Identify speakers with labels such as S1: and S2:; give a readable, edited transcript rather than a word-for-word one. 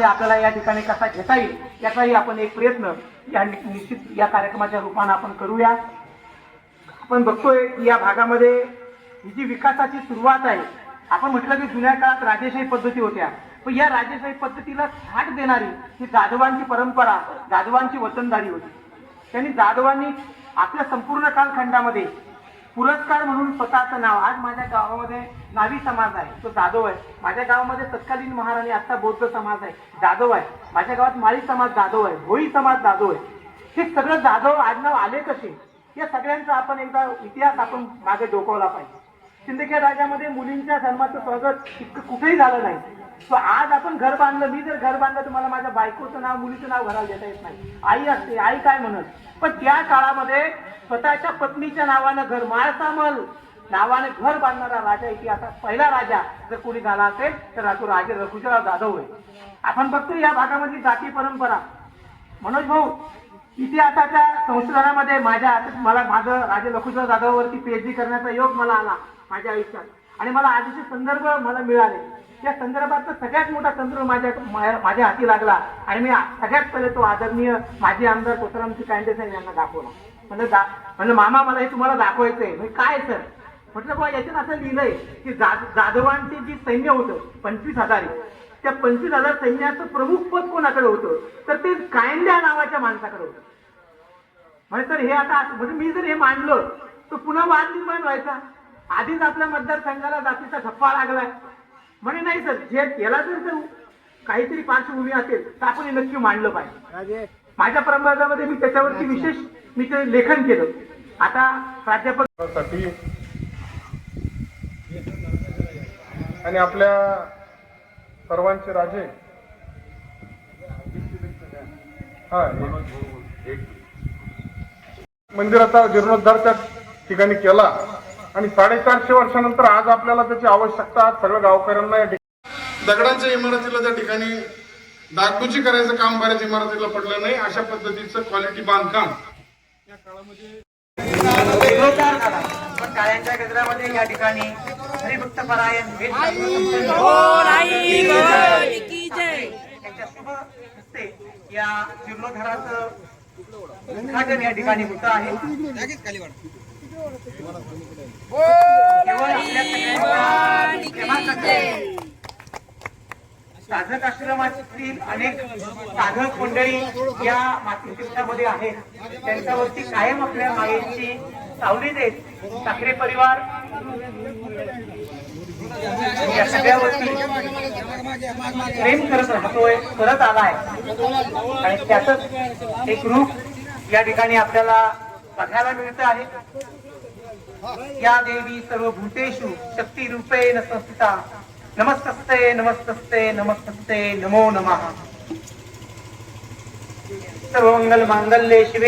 S1: काळामध्ये आपल्याला या ठिकाणी कसा घेता येईल याचाही आपण एक प्रयत्न या निश्चित या कार्यक्रमाच्या रूपाने आपण करूया. आपण बघतोय की या भागामध्ये ही जी विकासाची सुरुवात आहे, आपण म्हटलं की जुन्या काळात राजेशाही पद्धती होत्या, पण या राजेशाही पद्धतीला थाट देणारी ही जाधवांची परंपरा, जाधवांची वतनदारी होती. त्यांनी जाधवांनी आपल्या संपूर्ण कालखंडामध्ये पुरस्कार म्हणून स्वतःचं नाव, आज माझ्या गावामध्ये नावी समाज आहे तो जाधव आहे, माझ्या गावामध्ये तत्कालीन महाराणी आता बौद्ध समाज आहे जाधव आहे, माझ्या गावात माळी समाज जाधव आहे, भोई समाज जाधव आहे. हे सगळं जाधव आडनाव आले कसे, या सगळ्यांचा आपण एकदा इतिहास आपण मागे डोकवला पाहिजे. सिंदखेड राजामध्ये मुलींच्या जन्माचं स्वागत इतकं कुठेही झालं नाही. तो आज आपण घर बांधलं, मी जर घर बांधलं तर मला माझ्या बायकोचं नाव, मुलीचं नाव घराला देता येत नाही, आई असते, आई काय म्हणत. पण त्या काळामध्ये स्वतःच्या पत्नीच्या नावानं घर, माळसामल नावाने घर बांधणारा राजा इतिहासात पहिला राजा जर कोणी झाला असेल तर तो राजे रघुजीराव जाधव आहे. आपण बघतो या भागामधली जाती परंपरा. मनोज भाऊ, इतिहासाच्या संशोधनामध्ये मला माझं राजे लखुजीराव जाधववरती पीएचडी करण्याचा योग मला आला माझ्या आयुष्यात, आणि मला आधीचे संदर्भ मला मिळाले. त्या संदर्भात सगळ्यात मोठा तंत्र माझ्या हाती लागला, आणि मी सगळ्यात पहिले तो आदरणीय माजी आमदार कोतरामजी कांडे साहेब यांना दाखवला. म्हणलं मामा मला हे तुम्हाला दाखवायचंय. म्हणजे काय सर? म्हटलं बा याच्यात असं लिहिलंय की जाधवांचे जे सैन्य होतं 25,000, त्या 25,000 सैन्याचं प्रमुख पद कोणाकडे होतं तर ते कायंद्या नावाच्या माणसाकडे होतं. म्हणजे सर हे आता म्हणजे मी जर हे मांडलं तर पुन्हा वाद निर्माण व्हायचा. आधीच आपल्या मतदारसंघाला जातीचा धप्पा लागलाय. म्हणे नाही सर, जे याला जर काहीतरी पार्श्वभूमी असेल तर आपण हे नक्की मांडलं पाहिजे. माझ्या प्रबंधामध्ये मी त्याच्यावरती विशेष ते लेखन केलं. आता प्राध्यापक
S2: आणि आपल्या सर्वांचे राजे मंदिराचा जीर्णोद्धार त्या ठिकाणी केला, आणि 450 वर्षानंतर आज आपल्याला त्याची आवश्यकता, आज सगळ्या गावकऱ्यांना या ठिकाणी दगडांच्या इमारतीला त्या ठिकाणी डागडुजी करायचं काम बऱ्याच इमारतीला पडलं नाही. अशा पद्धतीचं क्वालिटी बांधकाम या काळामध्ये
S1: टाळ्यांच्या गजरामध्ये या ठिकाणी हरिभक्त परायण या जीर्णोद्धाराचं उद्घाटन या ठिकाणी होत आहे. साधक आश्रमातील अनेक साधक मंडळी या मातृतीर्थामध्ये आहेत, त्यांच्यावरती कायम आपल्या मायेची सावली देत ठाकरे परिवार या सगळ्यावरती प्रेम करत राहतोय, करत आलाय, आणि त्याच एक रूप या ठिकाणी आपल्याला बघायला मिळत आहे. या देवी सर्व भूतेषु शक्ती रूपेण संस्थिता, नमस्तस्ते नमस्तस्ते नमस्तस्ते नमो नमः. सर्वमंगल मांगल्ये शिवे